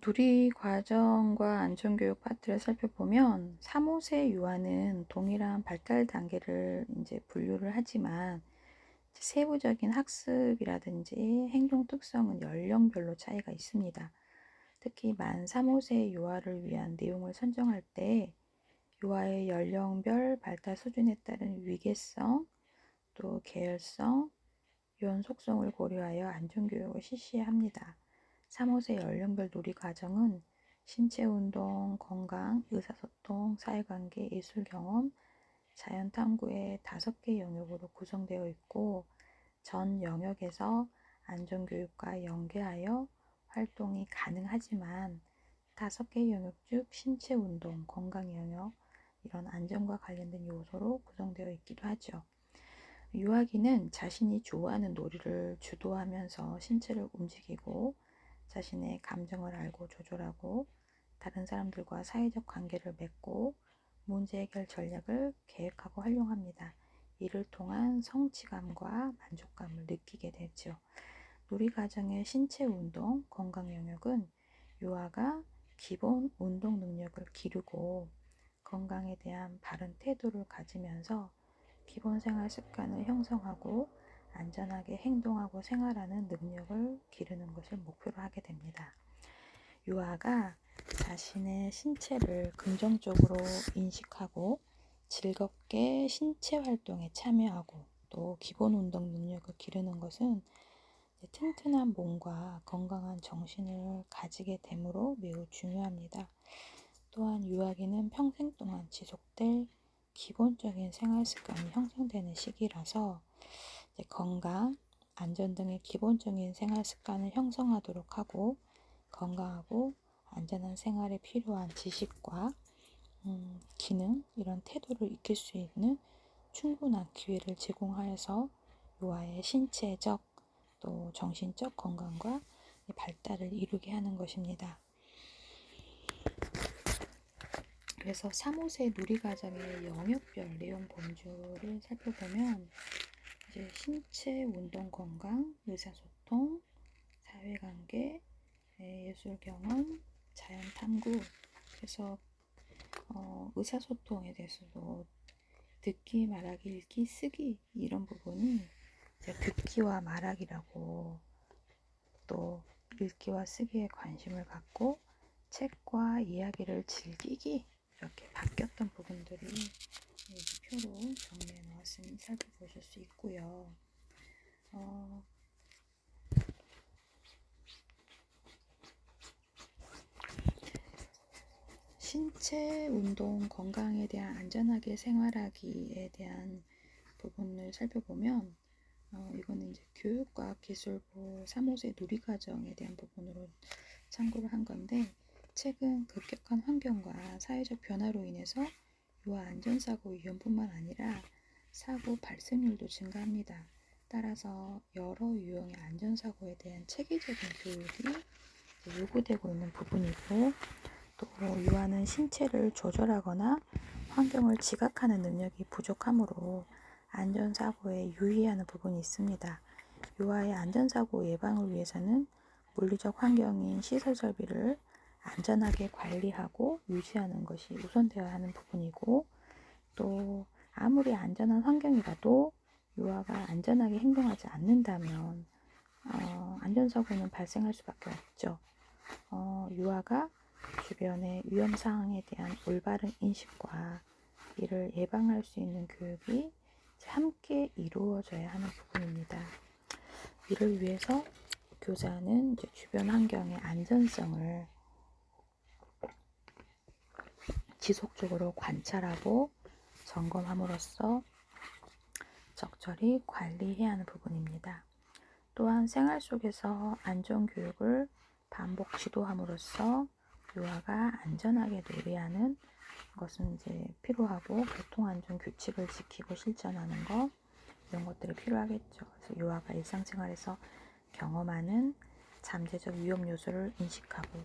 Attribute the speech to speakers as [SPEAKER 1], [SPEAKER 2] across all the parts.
[SPEAKER 1] 누리 과정과 안전교육 파트를 살펴보면 3호세 유아는 동일한 발달 단계를 이제 분류를 하지만 세부적인 학습이라든지 행동 특성은 연령별로 차이가 있습니다. 특히 만 3호세 유아를 위한 내용을 선정할 때 유아의 연령별 발달 수준에 따른 위계성, 또 계열성, 유연 속성을 고려하여 안전교육을 실시합니다. 3호세 연령별 놀이과정은 신체운동, 건강, 의사소통, 사회관계, 예술경험, 자연탐구의 5개 영역으로 구성되어 있고 전 영역에서 안전교육과 연계하여 활동이 가능하지만 5개 영역 중 신체운동, 건강 영역, 이런 안전과 관련된 요소로 구성되어 있기도 하죠. 유아기는 자신이 좋아하는 놀이를 주도하면서 신체를 움직이고 자신의 감정을 알고 조절하고 다른 사람들과 사회적 관계를 맺고 문제 해결 전략을 계획하고 활용합니다. 이를 통한 성취감과 만족감을 느끼게 되죠. 놀이 과정의 신체 운동, 건강 영역은 유아가 기본 운동 능력을 기르고 건강에 대한 바른 태도를 가지면서 기본 생활 습관을 형성하고 안전하게 행동하고 생활하는 능력을 기르는 것을 목표로 하게 됩니다. 유아가 자신의 신체를 긍정적으로 인식하고 즐겁게 신체 활동에 참여하고 또 기본 운동 능력을 기르는 것은 튼튼한 몸과 건강한 정신을 가지게 되므로 매우 중요합니다. 또한 유아기는 평생 동안 지속될 기본적인 생활 습관이 형성되는 시기라서 건강, 안전 등의 기본적인 생활 습관을 형성하도록 하고 건강하고 안전한 생활에 필요한 지식과 기능, 이런 태도를 익힐 수 있는 충분한 기회를 제공하여서 유아의 신체적 또 정신적 건강과 발달을 이루게 하는 것입니다. 그래서 3호세 누리과정의 영역별 내용 범주를 살펴보면 이제 신체, 운동, 건강, 의사소통, 사회관계, 예술 경험, 자연 탐구. 그래서 의사소통에 대해서도 듣기, 말하기, 읽기, 쓰기 이런 부분이 듣기와 말하기라고 또 읽기와 쓰기에 관심을 갖고 책과 이야기를 즐기기 이렇게 바뀌었던 부분들이 이 표로 정리해 놓았으니 살펴보실 수 있고요. 신체 운동 건강에 대한 안전하게 생활하기에 대한 부분을 살펴보면 이거는 이제 교육과학기술부 3호세 누리과정에 대한 부분으로 참고를 한 건데 최근 급격한 환경과 사회적 변화로 인해서 유아 안전사고 위험뿐만 아니라 사고 발생률도 증가합니다. 따라서 여러 유형의 안전사고에 대한 체계적인 교육이 요구되고 있는 부분이고 또 유아는 신체를 조절하거나 환경을 지각하는 능력이 부족하므로 안전사고에 유의하는 부분이 있습니다. 유아의 안전사고 예방을 위해서는 물리적 환경인 시설 설비를 안전하게 관리하고 유지하는 것이 우선되어야 하는 부분이고 또 아무리 안전한 환경이라도 유아가 안전하게 행동하지 않는다면 안전사고는 발생할 수밖에 없죠. 유아가 주변의 위험사항에 대한 올바른 인식과 이를 예방할 수 있는 교육이 함께 이루어져야 하는 부분입니다. 이를 위해서 교사는 주변 환경의 안전성을 지속적으로 관찰하고 점검함으로써 적절히 관리해야 하는 부분입니다. 또한 생활 속에서 안전교육을 반복 지도함으로써 유아가 안전하게 놀이하는 것은 이제 필요하고 교통안전 규칙을 지키고 실천하는 것 이런 것들이 필요하겠죠. 그래서 유아가 일상생활에서 경험하는 잠재적 위험 요소를 인식하고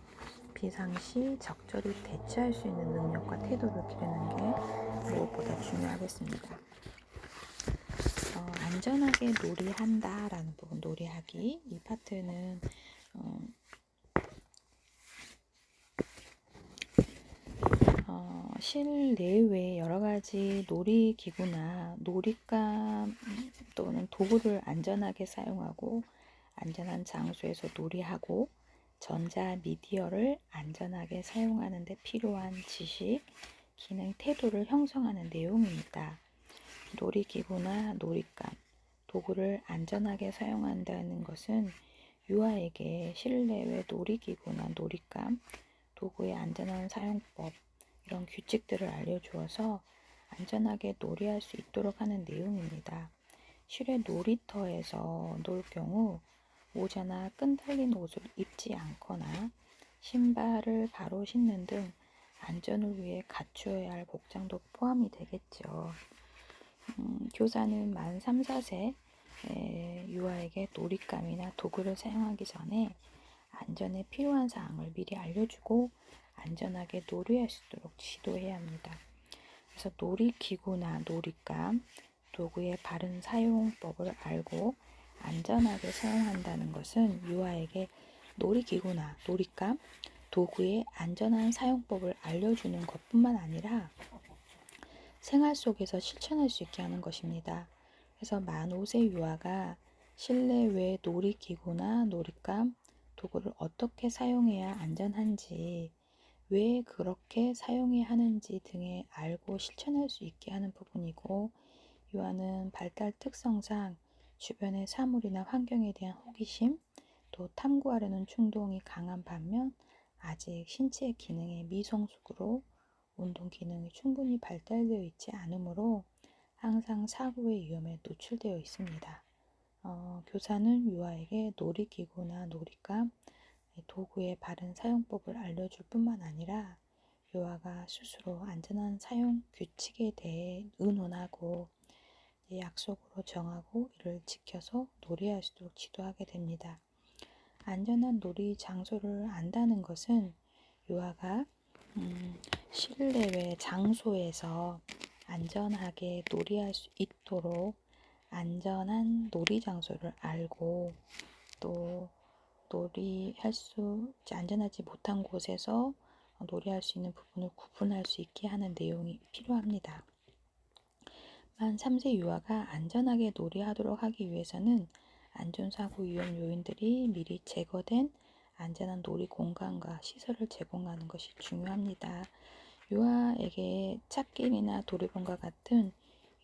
[SPEAKER 1] 비상시 적절히 대처할 수 있는 능력과 태도를 기르는 게 무엇보다 중요하겠습니다. 안전하게 놀이한다 라는 부분, 놀이하기 이 파트는 실내외 여러 가지 놀이기구나 놀잇감 또는 도구를 안전하게 사용하고 안전한 장소에서 놀이하고 전자미디어를 안전하게 사용하는 데 필요한 지식, 기능, 태도를 형성하는 내용입니다. 놀이기구나 놀잇감, 도구를 안전하게 사용한다는 것은 유아에게 실내외 놀이기구나 놀잇감, 도구의 안전한 사용법, 이런 규칙들을 알려주어서 안전하게 놀이할 수 있도록 하는 내용입니다. 실외 놀이터에서 놀 경우 모자나 끈 달린 옷을 입지 않거나 신발을 바로 신는 등 안전을 위해 갖추어야 할 복장도 포함이 되겠죠. 교사는 만 3, 4세 유아에게 놀잇감이나 도구를 사용하기 전에 안전에 필요한 사항을 미리 알려주고 안전하게 놀이할 수 있도록 지도해야 합니다. 그래서 놀이기구나 놀잇감, 도구의 바른 사용법을 알고 안전하게 사용한다는 것은 유아에게 놀이기구나 놀잇감, 도구의 안전한 사용법을 알려주는 것뿐만 아니라 생활 속에서 실천할 수 있게 하는 것입니다. 그래서 만 5세 유아가 실내외 놀이기구나 놀잇감, 도구를 어떻게 사용해야 안전한지, 왜 그렇게 사용해야 하는지 등에 알고 실천할 수 있게 하는 부분이고, 유아는 발달 특성상 주변의 사물이나 환경에 대한 호기심, 또 탐구하려는 충동이 강한 반면 아직 신체 기능의 미성숙으로 운동 기능이 충분히 발달되어 있지 않으므로 항상 사고의 위험에 노출되어 있습니다. 교사는 유아에게 놀이기구나 놀잇감, 도구의 바른 사용법을 알려줄 뿐만 아니라 유아가 스스로 안전한 사용 규칙에 대해 의논하고 약속으로 정하고 이를 지켜서 놀이할 수 있도록 지도하게 됩니다. 안전한 놀이 장소를 안다는 것은 유아가 실내외 장소에서 안전하게 놀이할 수 있도록 안전한 놀이 장소를 알고 또 놀이할 수 안전하지 못한 곳에서 놀이할 수 있는 부분을 구분할 수 있게 하는 내용이 필요합니다. 만 3세 유아가 안전하게 놀이하도록 하기 위해서는 안전사고 위험 요인들이 미리 제거된 안전한 놀이 공간과 시설을 제공하는 것이 중요합니다. 유아에게 찻길이나 도로변과 같은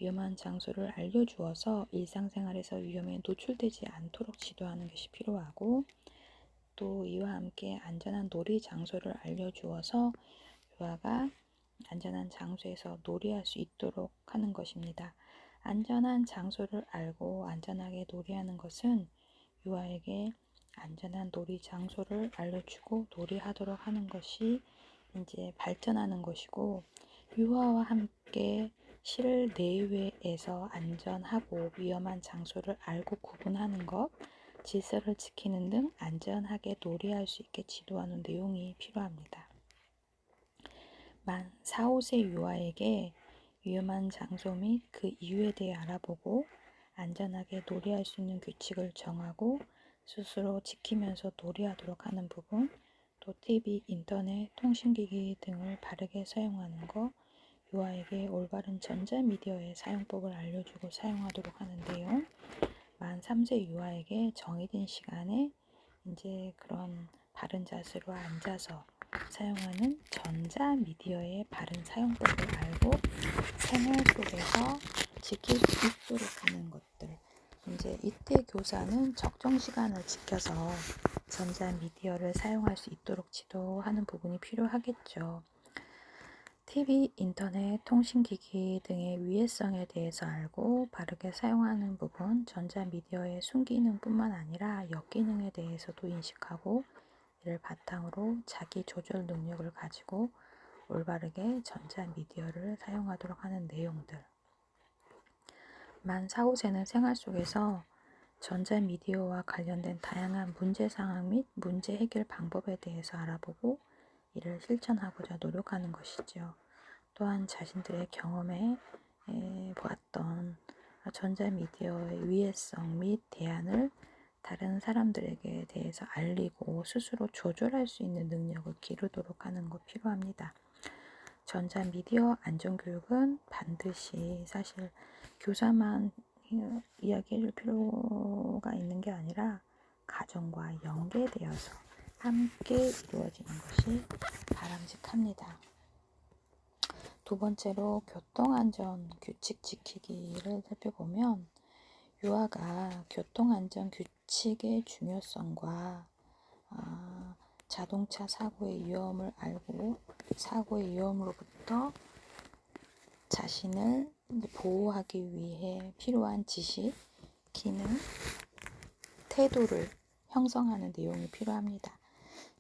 [SPEAKER 1] 위험한 장소를 알려주어서 일상생활에서 위험에 노출되지 않도록 지도하는 것이 필요하고, 또 이와 함께 안전한 놀이 장소를 알려주어서 유아가 안전한 장소에서 놀이할 수 있도록 하는 것입니다. 안전한 장소를 알고 안전하게 놀이하는 것은 유아에게 안전한 놀이 장소를 알려주고 놀이하도록 하는 것이 이제 발전하는 것이고, 유아와 함께 실내외에서 안전하고 위험한 장소를 알고 구분하는 것, 질서를 지키는 등 안전하게 놀이할 수 있게 지도하는 내용이 필요합니다. 만 4, 5세 유아에게 위험한 장소 및 그 이유에 대해 알아보고 안전하게 놀이할 수 있는 규칙을 정하고 스스로 지키면서 놀이하도록 하는 부분, 또 TV, 인터넷, 통신기기 등을 바르게 사용하는 것, 유아에게 올바른 전자미디어의 사용법을 알려주고 사용하도록 하는 내용, 만 3세 유아에게 정해진 시간에 이제 그런 바른 자세로 앉아서 사용하는 전자미디어의 바른 사용법을 알고 생활 속에서 지킬 수 있도록 하는 것들. 이제 이때 교사는 적정 시간을 지켜서 전자미디어를 사용할 수 있도록 지도하는 부분이 필요하겠죠. TV, 인터넷, 통신기기 등의 위해성에 대해서 알고 바르게 사용하는 부분, 전자미디어의 순기능뿐만 아니라 역기능에 대해서도 인식하고 이를 바탕으로 자기 조절 능력을 가지고 올바르게 전자미디어를 사용하도록 하는 내용들. 만 4, 5세는 생활 속에서 전자미디어와 관련된 다양한 문제상황 및 문제 해결 방법에 대해서 알아보고 이를 실천하고자 노력하는 것이죠. 또한 자신들의 경험에 보았던 전자미디어의 위해성 및 대안을 다른 사람들에게 대해서 알리고 스스로 조절할 수 있는 능력을 기르도록 하는 것 필요합니다. 전자미디어 안전교육은 반드시 사실 교사만 이야기해줄 필요가 있는 게 아니라 가정과 연계되어서 함께 이루어지는 것이 바람직합니다. 두 번째로 교통안전 규칙 지키기를 살펴보면 유아가 교통안전 규칙의 중요성과 자동차 사고의 위험을 알고 사고의 위험으로부터 자신을 보호하기 위해 필요한 지식, 기능, 태도를 형성하는 내용이 필요합니다.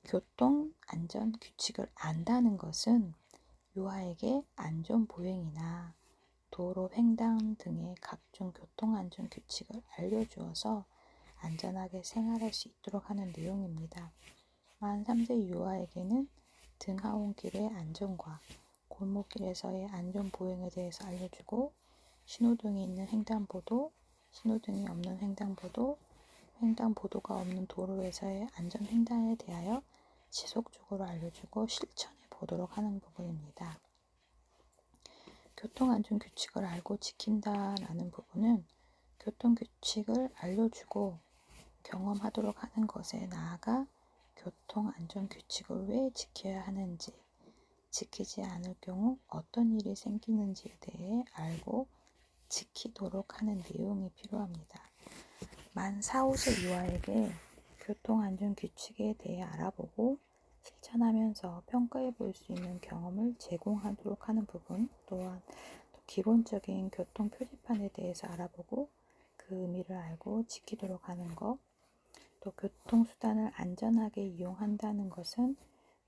[SPEAKER 1] 교통안전 규칙을 안다는 것은 유아에게 안전보행이나 도로 횡단 등의 각종 교통안전 규칙을 알려주어서 안전하게 생활할 수 있도록 하는 내용입니다. 만 3세 유아에게는 등하원길의 안전과 골목길에서의 안전보행에 대해서 알려주고 신호등이 있는 횡단보도, 신호등이 없는 횡단보도, 횡단보도가 없는 도로에서의 안전횡단에 대하여 지속적으로 알려주고 실천해 보도록 하는 부분입니다. 교통안전규칙을 알고 지킨다라는 부분은 교통규칙을 알려주고 경험하도록 하는 것에 나아가 교통안전규칙을 왜 지켜야 하는지, 지키지 않을 경우 어떤 일이 생기는지에 대해 알고 지키도록 하는 내용이 필요합니다. 만 4, 5세 유아에게 교통안전규칙에 대해 알아보고 실천하면서 평가해 볼 수 있는 경험을 제공하도록 하는 부분, 또한 기본적인 교통 표지판에 대해서 알아보고 그 의미를 알고 지키도록 하는 것, 또 교통수단을 안전하게 이용한다는 것은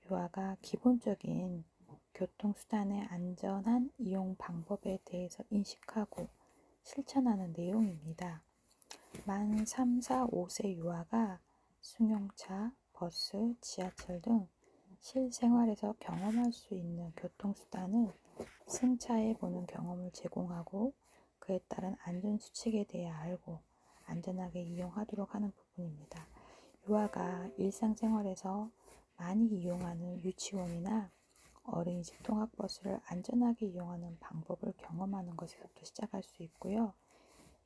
[SPEAKER 1] 유아가 기본적인 교통수단의 안전한 이용 방법에 대해서 인식하고 실천하는 내용입니다. 만 3, 4, 5세 유아가 승용차, 버스, 지하철 등 실생활에서 경험할 수 있는 교통수단을 승차해 보는 경험을 제공하고 그에 따른 안전수칙에 대해 알고 안전하게 이용하도록 하는 부분입니다. 유아가 일상생활에서 많이 이용하는 유치원이나 어린이집 통학버스를 안전하게 이용하는 방법을 경험하는 것에서부터 시작할 수 있고요.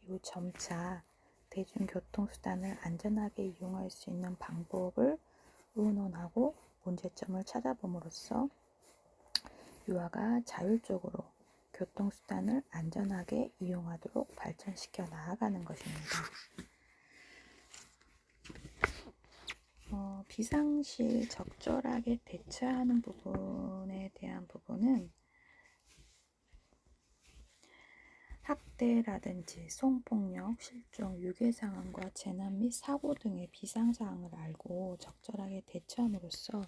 [SPEAKER 1] 이후 점차 대중교통수단을 안전하게 이용할 수 있는 방법을 의논하고 문제점을 찾아봄으로써 유아가 자율적으로 교통수단을 안전하게 이용하도록 발전시켜 나아가는 것입니다. 비상시 적절하게 대처하는 부분에 대한 부분은 학대라든지 성폭력, 실종, 유괴 상황과 재난 및 사고 등의 비상사항을 알고 적절하게 대처함으로써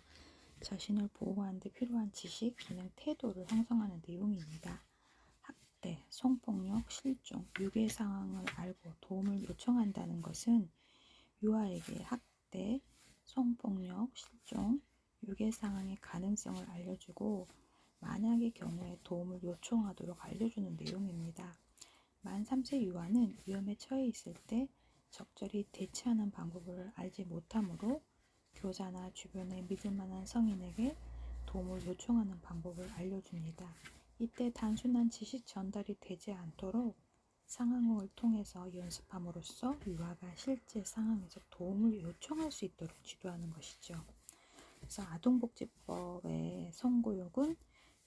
[SPEAKER 1] 자신을 보호하는 데 필요한 지식, 기능, 태도를 형성하는 내용입니다. 학대, 성폭력, 실종, 유괴 상황을 알고 도움을 요청한다는 것은 유아에게 학대, 성폭력, 실종, 유괴 상황의 가능성을 알려주고 만약의 경우에 도움을 요청하도록 알려주는 내용입니다. 만 3세 유아는 위험에 처해 있을 때 적절히 대처하는 방법을 알지 못하므로 교사나 주변의 믿을 만한 성인에게 도움을 요청하는 방법을 알려줍니다. 이때 단순한 지식 전달이 되지 않도록 상황을 통해서 연습함으로써 유아가 실제 상황에서 도움을 요청할 수 있도록 지도하는 것이죠. 그래서 아동복지법의 성교육은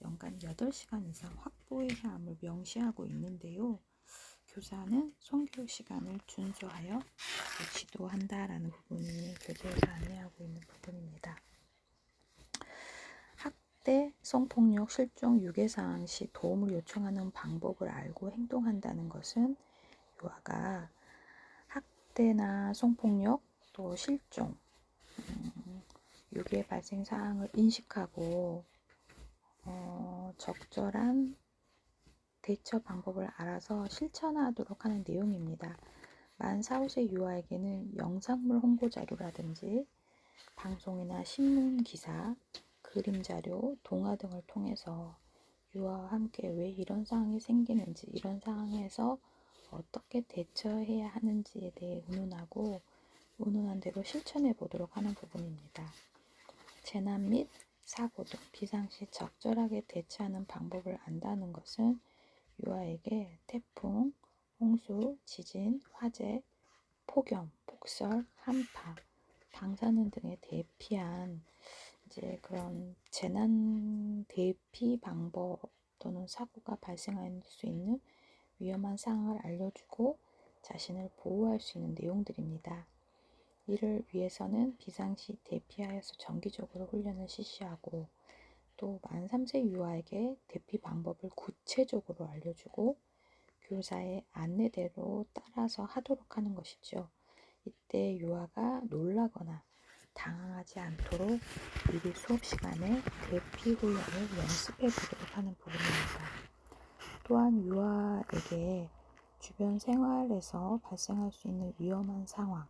[SPEAKER 1] 연간 8시간 이상 확보해야 함을 명시하고 있는데요. 교사는 성교육 시간을 준수하여 지도한다라는 부분이 교재에서 안내하고 있는 부분입니다. 학대, 성폭력, 실종, 유괴 상황 시 도움을 요청하는 방법을 알고 행동한다는 것은 유아가 학대나 성폭력, 또 실종, 유괴 발생 사항을 인식하고 적절한 대처 방법을 알아서 실천하도록 하는 내용입니다. 만 4, 5세 유아에게는 영상물 홍보 자료라든지 방송이나 신문 기사, 그림 자료, 동화 등을 통해서 유아와 함께 왜 이런 상황이 생기는지, 이런 상황에서 어떻게 대처해야 하는지에 대해 의논하고 의논한 대로 실천해 보도록 하는 부분입니다. 재난 및 사고 등 비상시 적절하게 대처하는 방법을 안다는 것은 유아에게 태풍, 홍수, 지진, 화재, 폭염, 폭설, 한파, 방사능 등에 대피한 이제 그런 재난 대피 방법 또는 사고가 발생할 수 있는 위험한 상황을 알려주고 자신을 보호할 수 있는 내용들입니다. 이를 위해서는 비상시 대피하여서 정기적으로 훈련을 실시하고 또 만 3세 유아에게 대피 방법을 구체적으로 알려주고 교사의 안내대로 따라서 하도록 하는 것이죠. 이때 유아가 놀라거나 당황하지 않도록 미리 수업 시간에 대피 훈련을 연습해 보도록 하는 부분입니다. 또한 유아에게 주변 생활에서 발생할 수 있는 위험한 상황,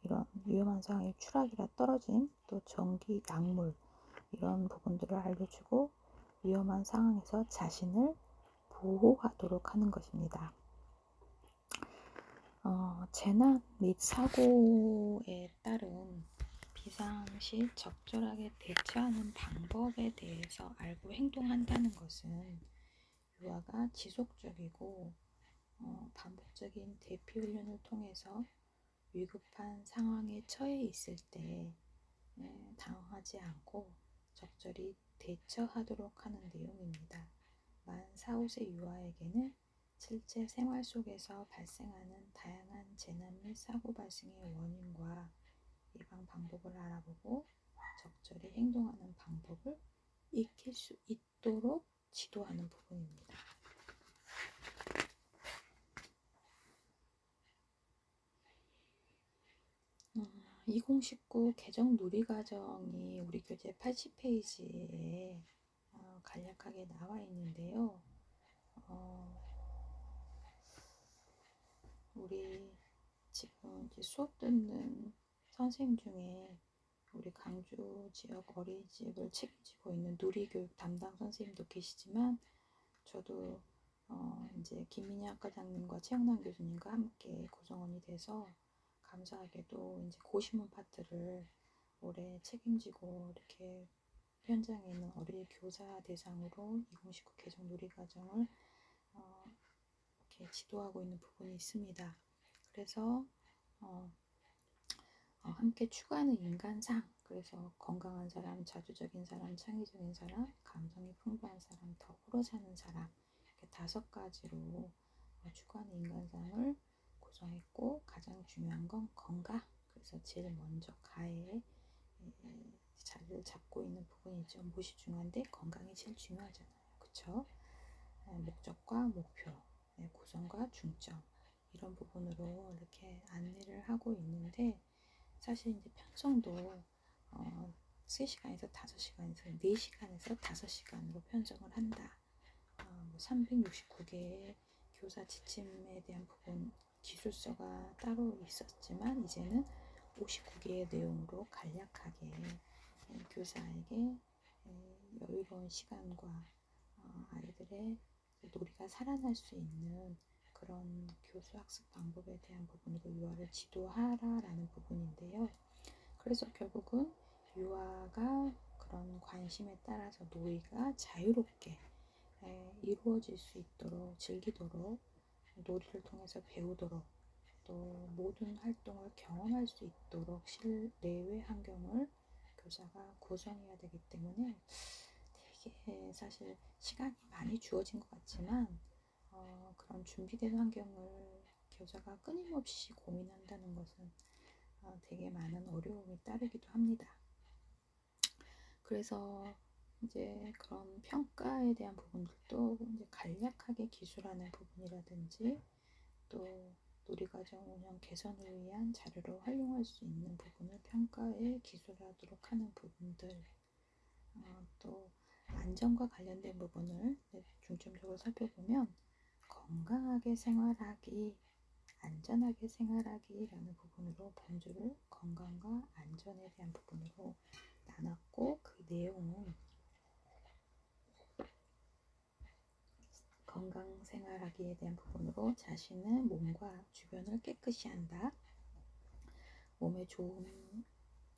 [SPEAKER 1] 이런 위험한 상황이 추락이라 떨어짐, 또 전기, 약물 이런 부분들을 알려주고 위험한 상황에서 자신을 보호하도록 하는 것입니다. 재난 및 사고에 따른 비상시 적절하게 대처하는 방법에 대해서 알고 행동한다는 것은 유아가 지속적이고 반복적인 대피 훈련을 통해서 위급한 상황에 처해 있을 때 당황하지 않고 적절히 대처하도록 하는 내용입니다. 만 4, 5세 유아에게는 실제 생활 속에서 발생하는 다양한 재난 및 사고 발생의 원인과 예방 방법을 알아보고 적절히 행동하는 방법을 익힐 수 있도록 지도하는 부분입니다. 2019 개정 누리과정이 우리 교재 80페이지에 간략하게 나와 있는데요. 우리 지금 이제 수업 듣는 선생님 중에 우리 강주 지역 어린이집을 책임지고 있는 누리교육 담당 선생님도 계시지만 저도 이제 김민희 학과장님과 최영남 교수님과 함께 구성원이 돼서 감사하게도 이제 고시문 파트를 올해 책임지고 이렇게 현장에 있는 어린이 교사 대상으로 2019 개정 누리과정을 이렇게 지도하고 있는 부분이 있습니다. 그래서 함께 추구하는 인간상, 그래서 건강한 사람, 자주적인 사람, 창의적인 사람, 감성이 풍부한 사람, 더불어 사는 사람, 이렇게 5가지로 추구하는 인간상을 구성했고 가장 중요한 건 건강. 그래서 제일 먼저 가에 자리를 잡고 있는 부분이죠. 무엇이 중요한데 건강이 제일 중요하잖아요. 그렇죠? 목적과 목표, 구성과 중점 이런 부분으로 이렇게 안내를 하고 있는데 사실 이제 편성도 3시간에서 5시간에서 4시간에서 5시간으로 편성을 한다. 369개의 교사 지침에 대한 부분 기술서가 따로 있었지만 이제는 59개의 내용으로 간략하게 교사에게 여유로운 시간과 아이들의 놀이가 살아날 수 있는 그런 교수 학습 방법에 대한 부분으로 유아를 지도하라라는 부분인데요. 그래서 결국은 유아가 그런 관심에 따라서 놀이가 자유롭게 이루어질 수 있도록 즐기도록 놀이를 통해서 배우도록 또 모든 활동을 경험할 수 있도록 실내외 환경을 교사가 구성해야 되기 때문에 되게 사실 시간이 많이 주어진 것 같지만 그런 준비된 환경을 교사가 끊임없이 고민한다는 것은 되게 많은 어려움이 따르기도 합니다. 그래서 이제 그런 평가에 대한 부분들도 이제 간략하게 기술하는 부분이라든지 또 놀이과정 운영 개선을 위한 자료로 활용할 수 있는 부분을 평가에 기술하도록 하는 부분들, 또 안전과 관련된 부분을 중점적으로 살펴보면 건강하게 생활하기, 안전하게 생활하기라는 부분으로 범주를 건강과 안전에 대한 부분으로 나눴고 그 내용은 건강 생활하기에 대한 부분으로 자신의 몸과 주변을 깨끗이 한다. 몸에 좋은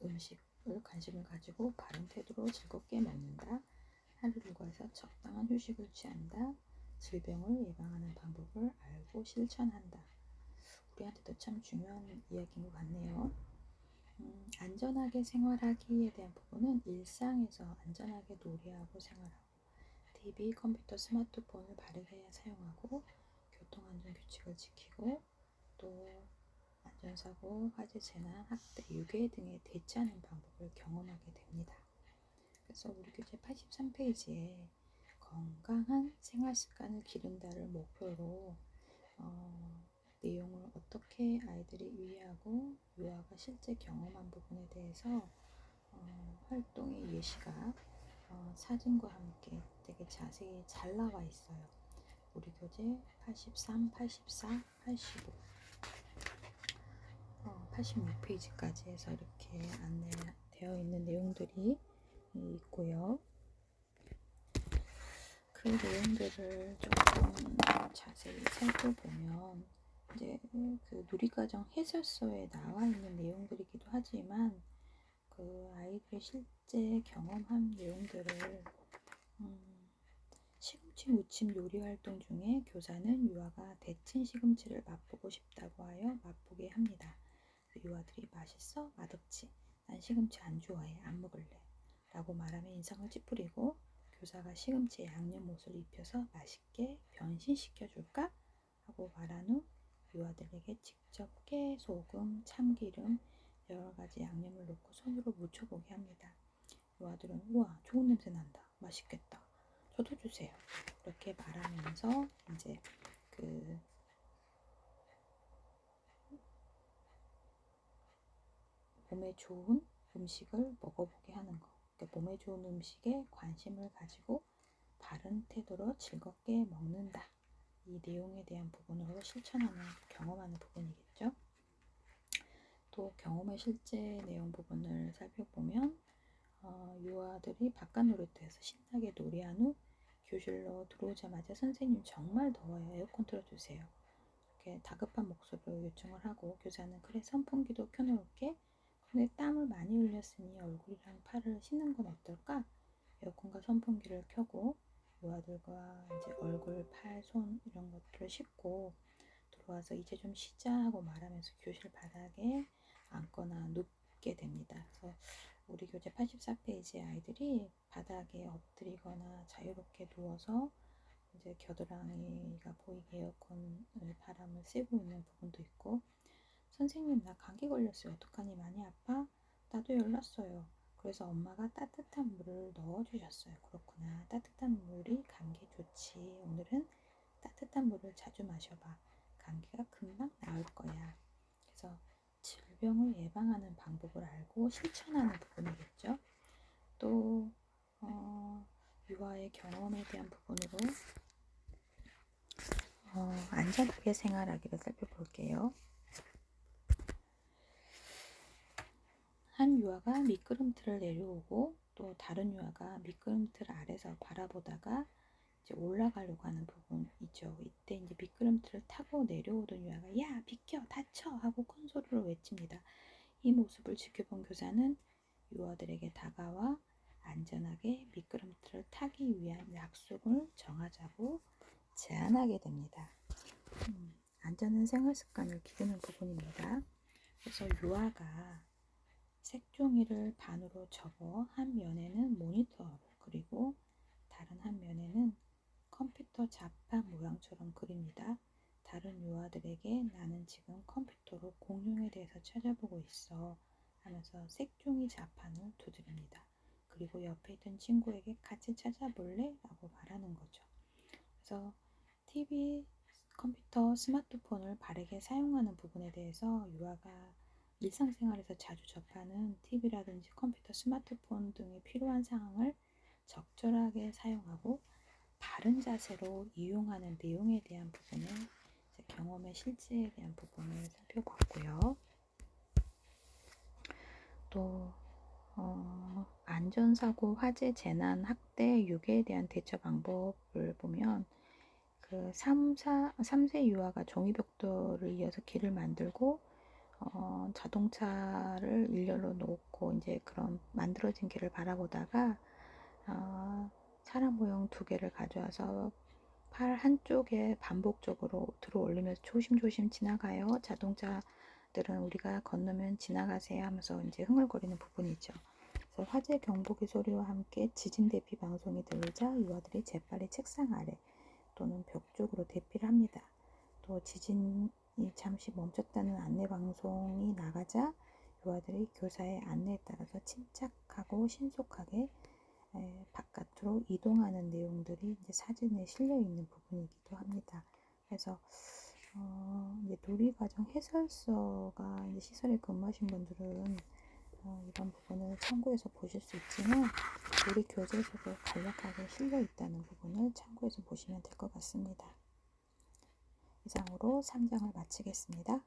[SPEAKER 1] 음식, 관심을 가지고 바른 태도로 즐겁게 먹는다. 하루 일과에서 적당한 휴식을 취한다. 질병을 예방하는 방법을 알고 실천한다. 우리한테도 참 중요한 이야기인 것 같네요. 안전하게 생활하기에 대한 부분은 일상에서 안전하게 놀이하고 생활하고 TV, 컴퓨터, 스마트폰을 바르게 사용하고 교통안전 규칙을 지키고 또 안전사고, 화재, 재난, 학대, 유괴 등에 대처하는 방법을 경험하게 됩니다. 그래서 우리 교재 83페이지에 건강한 생활 습관을 기른다를 목표로 내용을 어떻게 아이들이 이해하고 유아가 실제 경험한 부분에 대해서 활동의 예시가 사진과 함께 되게 자세히 잘 나와 있어요. 우리 교재 83, 84, 85, 86페이지까지 해서 이렇게 안내되어 있는 내용들이 있고요. 그 내용들을 조금 자세히 살펴보면 이제 그 누리과정 해설서에 나와 있는 내용들이기도 하지만 그 아이들이 실제 경험한 내용들을 시금치 무침 요리 활동 중에 교사는 유아가 데친 시금치를 맛보고 싶다고 하여 맛보게 합니다. 유아들이 맛있어? 맛없지? 난 시금치 안 좋아해. 안 먹을래. 라고 말하며 인상을 찌푸리고 교사가 시금치에 양념 옷을 입혀서 맛있게 변신시켜줄까? 하고 말한 후 유아들에게 직접 깨, 소금, 참기름, 여러가지 양념을 넣고 손으로 묻혀보게 합니다. 유아들은 우와 좋은 냄새 난다. 맛있겠다. 저도 주세요. 이렇게 말하면서 이제 그 몸에 좋은 음식을 먹어보게 하는 거. 그러니까 몸에 좋은 음식에 관심을 가지고 바른 태도로 즐겁게 먹는다. 이 내용에 대한 부분으로 실천하는, 경험하는 부분이겠죠. 또 경험의 실제 내용 부분을 살펴보면 유아들이 바깥 놀이터에서 신나게 놀이한 후 교실로 들어오자마자 선생님 정말 더워요. 에어컨 틀어주세요. 이렇게 다급한 목소리로 요청을 하고 교사는 그래 선풍기도 켜놓을게. 근데 땀을 많이 흘렸으니 얼굴이랑 팔을 씻는 건 어떨까? 에어컨과 선풍기를 켜고 유아들과 이제 얼굴, 팔, 손 이런 것들을 씻고 들어와서 이제 좀 쉬자 하고 말하면서 교실 바닥에 앉거나 눕게 됩니다. 그래서 우리 교재 84페이지 아이들이 바닥에 엎드리거나 자유롭게 누워서 이제 겨드랑이가 보이게 에어컨 바람을 쐬고 있는 부분도 있고 선생님 나 감기 걸렸어요. 어떡하니 많이 아파? 나도 열났어요. 그래서 엄마가 따뜻한 물을 넣어주셨어요. 그렇구나. 따뜻한 물이 감기에 좋지. 오늘은 따뜻한 물을 자주 마셔봐. 감기가 금방 나을 거야. 그래서 질병을 예방하는 방법을 알고 실천하는 부분이겠죠. 또 유아의 경험에 대한 부분으로 안전하게 생활하기를 살펴볼게요. 한 유아가 미끄럼틀을 내려오고 또 다른 유아가 미끄럼틀 아래서 바라보다가 이제 올라가려고 하는 부분 있죠. 이때 이제 미끄럼틀을 타고 내려오던 유아가 야 비켜 다쳐 하고 큰 소리로 외칩니다. 이 모습을 지켜본 교사는 유아들에게 다가와 안전하게 미끄럼틀을 타기 위한 약속을 정하자고 제안하게 됩니다. 안전한 생활 습관을 기르는 부분입니다. 그래서 유아가 색종이를 반으로 접어 한 면에는 모니터 그리고 다른 한 면에는 컴퓨터 자판 모양처럼 그립니다. 다른 유아들에게 나는 지금 컴퓨터로 공룡에 대해서 찾아보고 있어 하면서 색종이 자판을 두드립니다. 그리고 옆에 있던 친구에게 같이 찾아볼래? 라고 말하는 거죠. 그래서 TV, 컴퓨터, 스마트폰을 바르게 사용하는 부분에 대해서 유아가 일상생활에서 자주 접하는 TV라든지 컴퓨터, 스마트폰 등이 필요한 상황을 적절하게 사용하고 바른 자세로 이용하는 내용에 대한 부분을 경험의 실제에 대한 부분을 살펴봤고요. 또 안전사고, 화재, 재난, 학대, 유괴에 대한 대처 방법을 보면 그 3세 유아가 종이벽돌을 이어서 길을 만들고 자동차를 일렬로 놓고 이제 그런 만들어진 길을 바라보다가 사람 모형 2개를 가져와서 팔 한쪽에 반복적으로 들어 올리면서 조심조심 지나가요. 자동차들은 우리가 건너면 지나가세요 하면서 이제 흥얼거리는 부분이죠. 그래서 화재 경보기 소리와 함께 지진 대피 방송이 들리자 유아들이 재빨리 책상 아래 또는 벽 쪽으로 대피를 합니다. 또 지진이 잠시 멈췄다는 안내 방송이 나가자 유아들이 교사의 안내에 따라서 침착하고 신속하게 바깥으로 이동하는 내용들이 이제 사진에 실려 있는 부분이기도 합니다. 그래서 이제 놀이과정 해설서가 이제 시설에 근무하신 분들은 이런 부분을 참고해서 보실 수 있지만 놀이 교재에서도 간략하게 실려 있다는 부분을 참고해서 보시면 될 것 같습니다. 이상으로 3장을 마치겠습니다.